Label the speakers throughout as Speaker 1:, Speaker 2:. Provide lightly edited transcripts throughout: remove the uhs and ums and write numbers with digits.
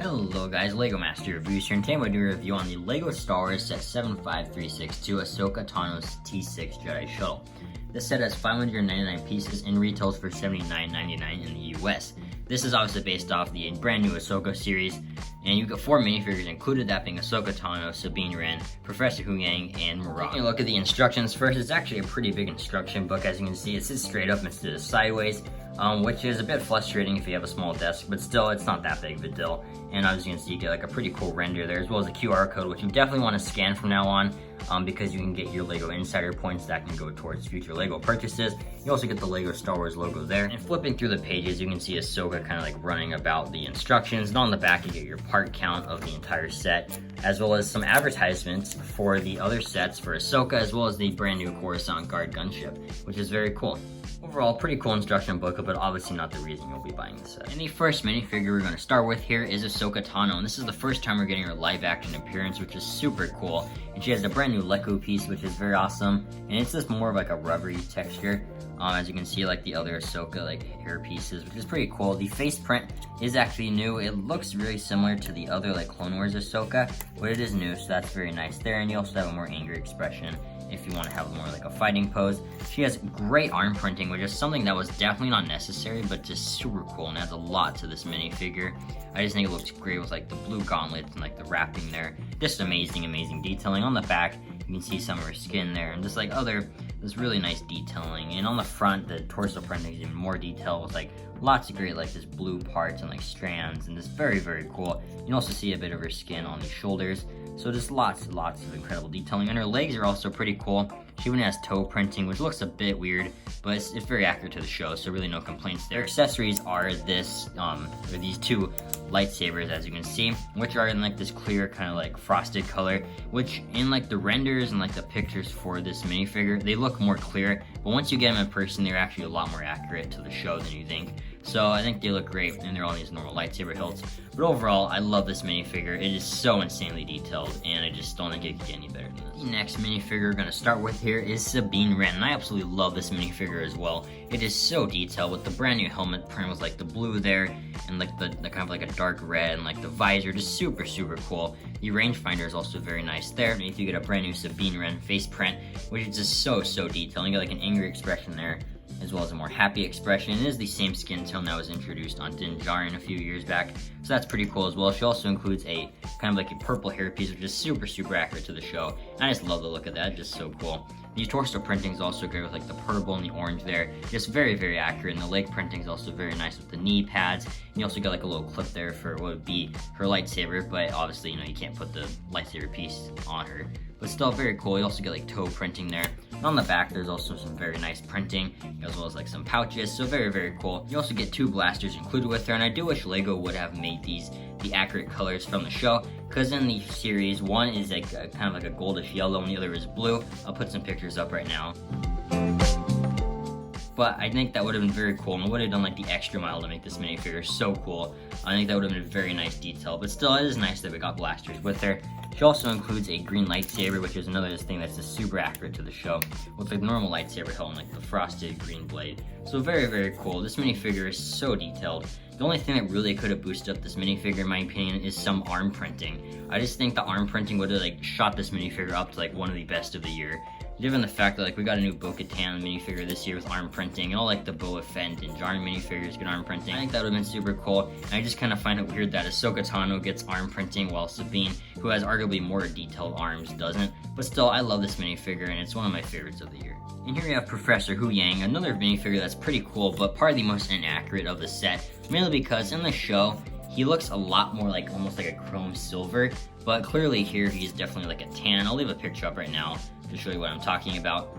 Speaker 1: Hello guys, Lego Master Reviews here, and today I'm going to do a review on the LEGO Star Wars Set 75362 Ahsoka Tanos T-6 Jedi Shuttle. This set has 599 pieces and retails for $79.99 in the US. This is obviously based off the brand new Ahsoka series, and you've got 4 minifigures included, that being Ahsoka, Tano, Sabine, Wren, Professor Yang, and Morari. Taking a look at the instructions first, it's actually a pretty big instruction book. As you can see, it sits straight up instead of sideways, which is a bit frustrating if you have a small desk, but still, it's not that big of a deal. And as you can see, you get like a pretty cool render there, as well as a QR code, which you definitely want to scan from now on, because you can get your LEGO Insider points that can go towards future LEGO purchases. You also get the LEGO Star Wars logo there. And flipping through the pages, you can see Ahsoka kind of like running about the instructions. And on the back, you get your part count of the entire set, as well as some advertisements for the other sets for Ahsoka, as well as the brand new Coruscant Guard gunship, which is very cool. Overall, pretty cool instruction booklet, but obviously not the reason you'll be buying this set. And the first minifigure we're going to start with here is Ahsoka Tano, and this is the first time we're getting her live action appearance, which is super cool. And she has a brand new Leku piece, which is very awesome, and it's just more of like a rubbery texture. As you can see, like the other Ahsoka like hair pieces, which is pretty cool. The face print is actually new. It looks really similar to the other like Clone Wars Ahsoka, but it is new, so that's very nice there. And you also have a more angry expression if you want to have more like a fighting pose. She has great arm printing, which is something that was definitely not necessary, but just super cool and adds a lot to this minifigure. I just think it looks great with like the blue gauntlets and like the wrapping there. Just amazing detailing. On the back, you can see some of her skin there, and just like this really nice detailing. And on the front, the torso printing is even more detailed with like lots of great like this blue parts and like strands, and just very cool. You can also see a bit of her skin on the shoulders. So just lots of incredible detailing. And her legs are also pretty cool. She even has toe printing, which looks a bit weird, but it's very accurate to the show, so really no complaints there. Accessories are these two lightsabers, as you can see, which are in like this clear kind of like frosted color, which in like the renders and like the pictures for this minifigure, they look more clear, but once you get them in person, they're actually a lot more accurate to the show than you think. So I think they look great, and they're on these normal lightsaber hilts. But overall, I love this minifigure. It is so insanely detailed, and I just don't think it could get any better than this. The next minifigure we're going to start with here is Sabine Wren, and I absolutely love this minifigure as well. It is so detailed with the brand new helmet print with like the blue there, and like the kind of like a dark red, and like the visor, just super cool. The rangefinder is also very nice there. And if you get a brand new Sabine Wren face print, which is just so detailed. You get like an angry expression there, as well as a more happy expression. It is the same skin tone that was introduced on Din Djarin a few years back, so that's pretty cool as well. She also includes a kind of like a purple hair piece, which is super accurate to the show. And I just love the look of that, just so cool. The torso printing is also great with like the purple and the orange there, just very accurate. And the leg printing is also very nice with the knee pads. And you also got like a little clip there for what would be her lightsaber, but obviously, you know, you can't put the lightsaber piece on her. But still very cool. You also get like toe printing there. And on the back, there's also some very nice printing, as well as like some pouches, so very cool. You also get 2 blasters included with her, and I do wish LEGO would have made these the accurate colors from the show, because in the series, one is like kind of like a goldish yellow, and the other is blue. I'll put some pictures up right now. But I think that would have been very cool, and I would have done like the extra mile to make this minifigure so cool. I think that would have been a very nice detail, but still, it is nice that we got blasters with her. She also includes a green lightsaber, which is another thing that's just super accurate to the show, with like normal lightsaber hilt and like the frosted green blade. So very cool. This minifigure is so detailed. The only thing that really could have boosted up this minifigure, in my opinion, is some arm printing. I just think the arm printing would have like shot this minifigure up to like one of the best of the year. Given the fact that like we got a new Bo-Katan minifigure this year with arm printing, and all like the Boba Fett and Din Djarin minifigures get arm printing, I think that would have been super cool. And I just kind of find it weird that Ahsoka Tano gets arm printing while Sabine, who has arguably more detailed arms, doesn't. But still, I love this minifigure, and it's one of my favorites of the year. And here we have Professor Yang, another minifigure that's pretty cool, but probably the most inaccurate of the set, mainly because in the show, he looks a lot more like almost like a chrome silver, but clearly here he's definitely like a tan. I'll leave a picture up right now to show you what I'm talking about.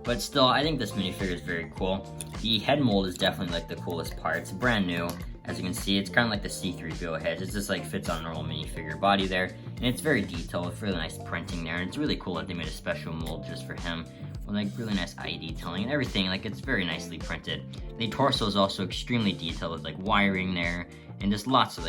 Speaker 1: But still, I think this minifigure is very cool. The head mold is definitely like the coolest part. It's brand new. As you can see, it's kind of like the C-3PO head. It just like fits on a normal minifigure body there. And it's very detailed with really nice printing there. And it's really cool that they made a special mold just for him, with like really nice eye detailing and everything. Like, it's very nicely printed. The torso is also extremely detailed with like wiring there, and just lots of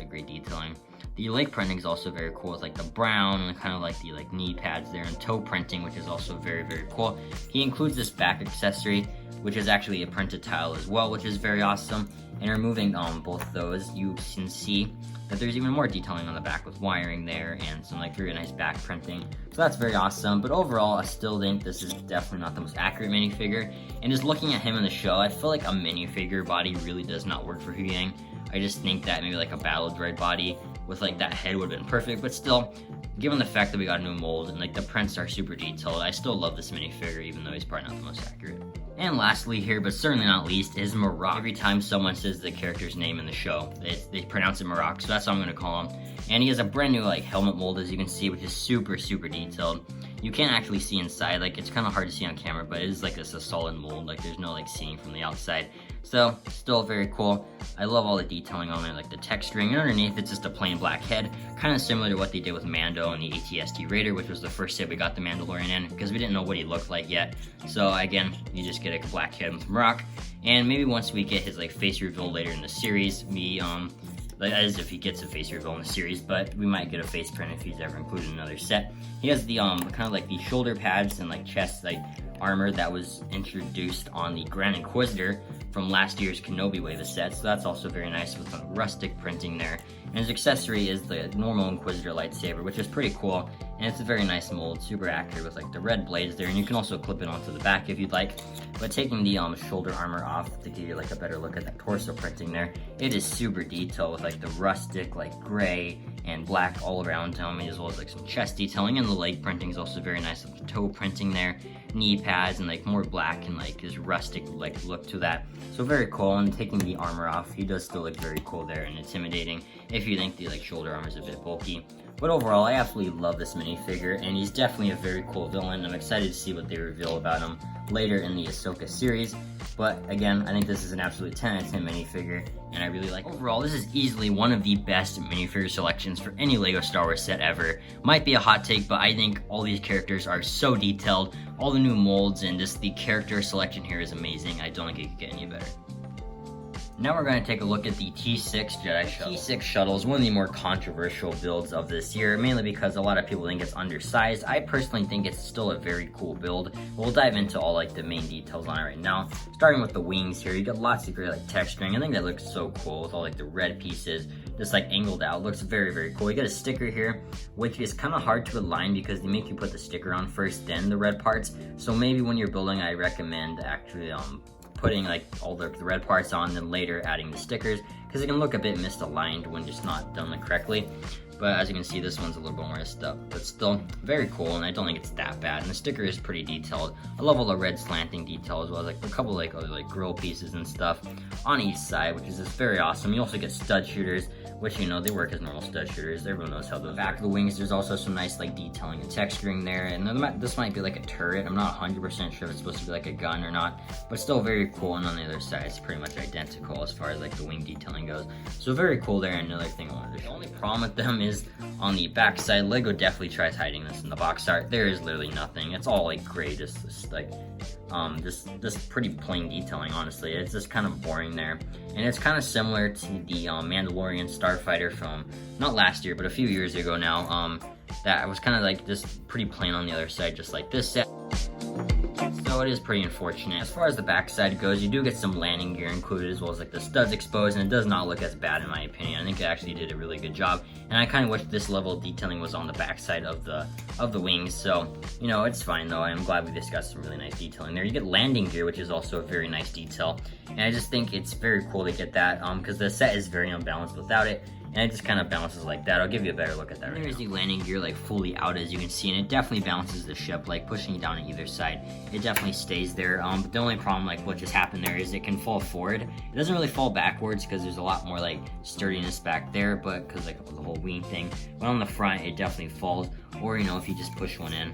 Speaker 1: great detailing. The leg printing is also very cool. It's like the brown and kind of like the knee pads there, and toe printing, which is also very, very cool. He includes this back accessory, which is actually a printed tile as well, which is very awesome. And removing both those, you can see that there's even more detailing on the back with wiring there and some very nice back printing. So that's very awesome. But overall, I still think this is definitely not the most accurate minifigure. And just looking at him in the show, I feel like a minifigure body really does not work for Yang. I just think that maybe a battle droid body with that head would have been perfect, but still, given the fact that we got a new mold and the prints are super detailed, I still love this minifigure even though he's probably not the most accurate. And lastly here, but certainly not least, is Morari. Every time someone says the character's name in the show, they pronounce it Morari, so that's how I'm going to call him. And he has a brand new helmet mold, as you can see, which is super, super detailed. You can't actually see inside, it's kind of hard to see on camera, but it is it's a solid mold, there's no seeing from the outside. So, still very cool. I love all the detailing on there, the texturing, and underneath it's just a plain black head, kind of similar to what they did with Mando and the AT-ST Raider, which was the first set we got the Mandalorian in, because we didn't know what he looked like yet. So again, you just get a black head with rock, and maybe once we get his face reveal later in the series, as if he gets a face reveal in the series, but we might get a face print if he's ever included in another set. He has the kind of the shoulder pads and chest armor that was introduced on the Grand Inquisitor from last year's Kenobi Wave of sets, so that's also very nice with some rustic printing there. And his accessory is the normal Inquisitor lightsaber, which is pretty cool, and it's a very nice mold, super accurate with the red blades there, and you can also clip it onto the back if you'd like. But taking the shoulder armor off to give you a better look at that torso printing there, it is super detailed with the rustic gray and black all around him, as well as some chest detailing, and the leg printing is also very nice with the toe printing there, knee pads, and more black and his rustic look to that. So very cool. And taking the armor off, he does still look very cool there and intimidating if you think the shoulder armor is a bit bulky. But overall, I absolutely love this minifigure, and he's definitely a very cool villain. I'm excited to see what they reveal about him later in the Ahsoka series. But again, I think this is an absolute 10 out of 10 minifigure, and I really like it. Overall, this is easily one of the best minifigure selections for any LEGO Star Wars set ever. Might be a hot take, but I think all these characters are so detailed. All the new molds and just the character selection here is amazing. I don't think it could get any better. Now we're going to take a look at the T-6 Jedi Shuttle. T-6 Shuttle is one of the more controversial builds of this year, mainly because a lot of people think it's undersized. I personally think it's still a very cool build. We'll dive into all the main details on it right now. Starting with the wings here, you get lots of great texturing. I think that looks so cool with all the red pieces just angled out. Looks very, very cool. You get a sticker here, which is kind of hard to align because they make you put the sticker on first, then the red parts. So maybe when you're building, I recommend actually putting all the red parts on, then later adding the stickers, because it can look a bit misaligned when just not done correctly. But as you can see, this one's a little bit more messed up, but still very cool, and I don't think it's that bad. And the sticker is pretty detailed. I love all the red slanting detail, as well as a couple other grill pieces and stuff on each side, which is just very awesome. You also get stud shooters, which they work as normal stud shooters. Everyone knows how those back of the wings. There's also some nice detailing and texturing there, and this might be a turret. I'm not 100% sure if it's supposed to be a gun or not, but still very cool. And on the other side, it's pretty much identical as far as the wing detailing goes. So very cool there. And another thing I wanted to show. The only problem with them is on the back side. LEGO definitely tries hiding this in the box art. There is literally nothing. It's all gray, just pretty plain detailing. Honestly, it's just kind of boring there, and it's kind of similar to the Mandalorian Starfighter from not last year, but a few years ago now. That was kind of just pretty plain on the other side, just like this set. So it is pretty unfortunate. As far as the backside goes, you do get some landing gear included, as well as the studs exposed, and it does not look as bad in my opinion. I think it actually did a really good job, and I kind of wish this level of detailing was on the backside of the wings. So it's fine though. I'm glad we just got some really nice detailing there. You get landing gear, which is also a very nice detail, and I just think it's very cool to get that because the set is very unbalanced without it. And it just kind of bounces like that. I'll give you a better look at that right now. There's the landing gear fully out, as you can see, and it definitely balances the ship, pushing it down on either side. It definitely stays there. But the only problem, what just happened there, is it can fall forward. It doesn't really fall backwards because there's a lot more sturdiness back there, but because of the whole wing thing. But on the front, it definitely falls. Or if you just push one in,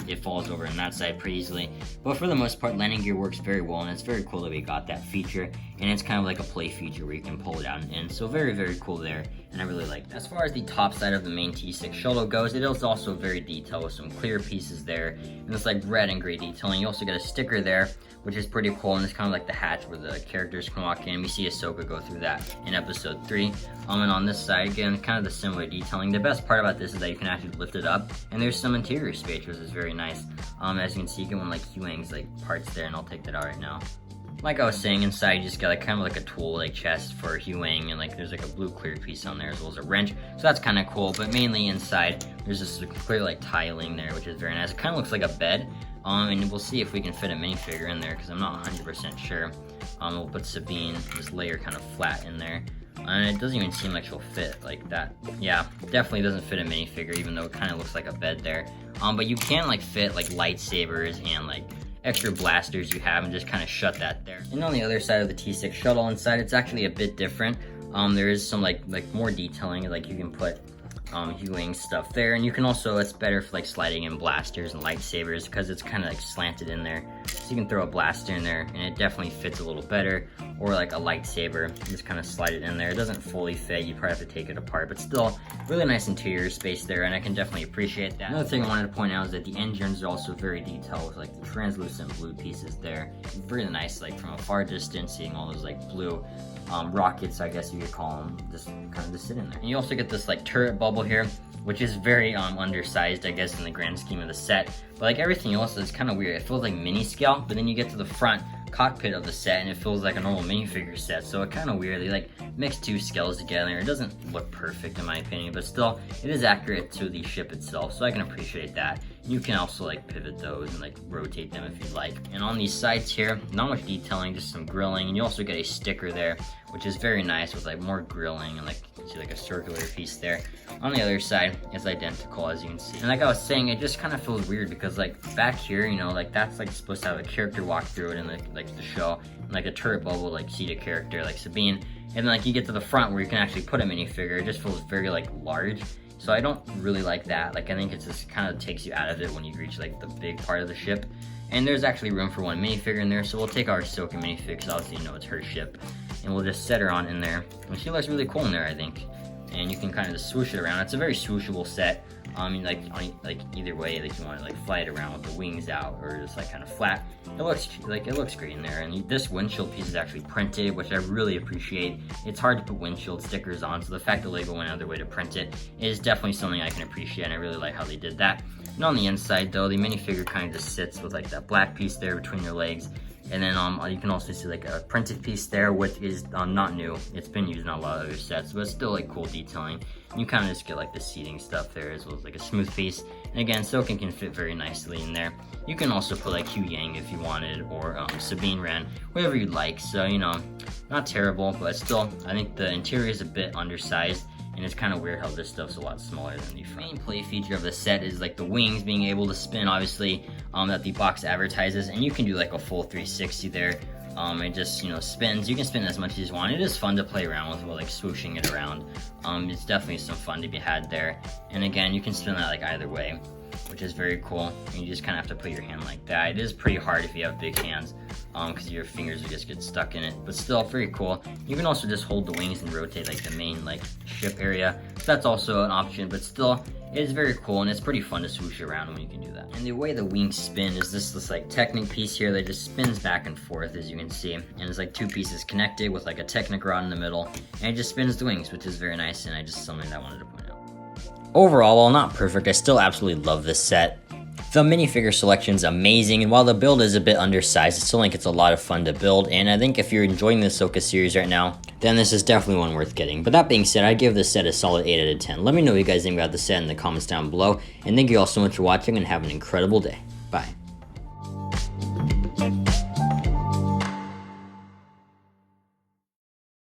Speaker 1: it falls over on that side pretty easily. But for the most part, landing gear works very well, and it's very cool that we got that feature. And it's kind of like a play feature where you can pull it out and in. So very, very cool there. and I really like that. As far as the top side of the main T-6 shuttle goes, it is also very detailed with some clear pieces there, and it's like red and gray detailing. You also get a sticker there, which is pretty cool, and it's kind of like the hatch where the characters can walk in. We see Ahsoka go through that in episode 3. And on this side, again, kind of the similar detailing. The best part about this is that you can actually lift it up, and there's some interior space, which is very nice. As you can see, you get one like Huang's like parts there, and I'll take that out right now. Like I was saying, inside you just got like kind of like a tool like chest for Huang, and like there's like a blue clear piece on there as well as a wrench, so that's kind of cool. But mainly inside there's this clear like tiling there, which is very nice. It kind of looks like a bed, and we'll see if we can fit a minifigure in there because I'm not 100% sure. We'll put Sabine, this layer kind of flat in there, and it doesn't even seem like she'll fit like that. Yeah, definitely doesn't fit a minifigure, even though it kind of looks like a bed there. But you can like fit like lightsabers and like extra blasters you have and just kind of shut that there. And on the other side of the T-6 shuttle inside, it's actually a bit different. There is some like more detailing, like you can put Huang stuff there, and you can also, it's better for like sliding in blasters and lightsabers because it's kind of like slanted in there, so you can throw a blaster in there and it definitely fits a little better, or like a lightsaber, just kind of slide it in there. It doesn't fully fit, you probably have to take it apart, but still really nice interior space there, and I can definitely appreciate that. Another thing I wanted to point out is that the engines are also very detailed with like the translucent blue pieces there. Really nice, like from a far distance, seeing all those like blue rockets, I guess you could call them, just kind of just sit in there. And you also get this like turret bubble here, which is very undersized, I guess, in the grand scheme of the set. But like everything else is kind of weird. It feels like mini scale, but then you get to the front cockpit of the set and it feels like a normal minifigure set, so it kind of weird. They like mix two scales together. It doesn't look perfect in my opinion, but still it is accurate to the ship itself, so I can appreciate that. You can also like pivot those and like rotate them if you'd like. And on these sides here, not much detailing, just some grilling, and you also get a sticker there, which is very nice with like more grilling, and like you see like a circular piece there. On the other side, it's identical, as you can see. And like I was saying, it just kind of feels weird because like back here, you know, like that's like supposed to have a character walk through it in like the show, and like a turret bubble like seat a character like Sabine, and then like you get to the front where you can actually put a minifigure. It just feels very like large, so I don't really like that. Like I think it's just kind of takes you out of it when you reach like the big part of the ship. And there's actually room for one minifigure in there, so we'll take our Ahsoka minifigure, because obviously you know it's her ship, and we'll just set her on in there, and she looks really cool in there, I think. And you can kind of just swoosh it around. It's a very swooshable set. Like either way, like you want to like fly it around with the wings out, or just like kind of flat. It looks great in there. And this windshield piece is actually printed, which I really appreciate. It's hard to put windshield stickers on, so the fact that Lego went out of their way to print it is definitely something I can appreciate, and I really like how they did that. And on the inside though, the minifigure kind of just sits with like that black piece there between your legs. And then you can also see like a printed piece there, which is not new. It's been used in a lot of other sets, but it's still like cool detailing. You kind of just get like the seating stuff there, as well as like a smooth piece. And again, Ahsoka can fit very nicely in there. You can also put like Yang if you wanted, or Sabine, Wren, whatever you'd like. So, you know, not terrible, but still, I think the interior is a bit undersized. And it's kind of weird how this stuff's a lot smaller than the front. The main play feature of the set is like the wings being able to spin, obviously, that the box advertises, and you can do like a full 360 there. It just, you know, spins. You can spin as much as you want. It is fun to play around with, while like swooshing it around. It's definitely some fun to be had there. And again, you can spin that like either way, which is very cool. And you just kind of have to put your hand like that. It is pretty hard if you have big hands, because your fingers will just get stuck in it, but still very cool. You can also just hold the wings and rotate like the main like ship area, so that's also an option, but still it is very cool, and it's pretty fun to swoosh around when you can do that. And the way the wings spin is this like Technic piece here that just spins back and forth, as you can see, and it's like two pieces connected with like a Technic rod in the middle, and it just spins the wings, which is very nice, and something I wanted to point out. Overall, while not perfect, I still absolutely love this set. The minifigure selection is amazing, and while the build is a bit undersized, I still think it's a lot of fun to build, and I think if you're enjoying the Ahsoka series right now, then this is definitely one worth getting. But that being said, I'd give this set a solid 8 out of 10. Let me know what you guys think about the set in the comments down below, and thank you all so much for watching, and have an incredible day. Bye.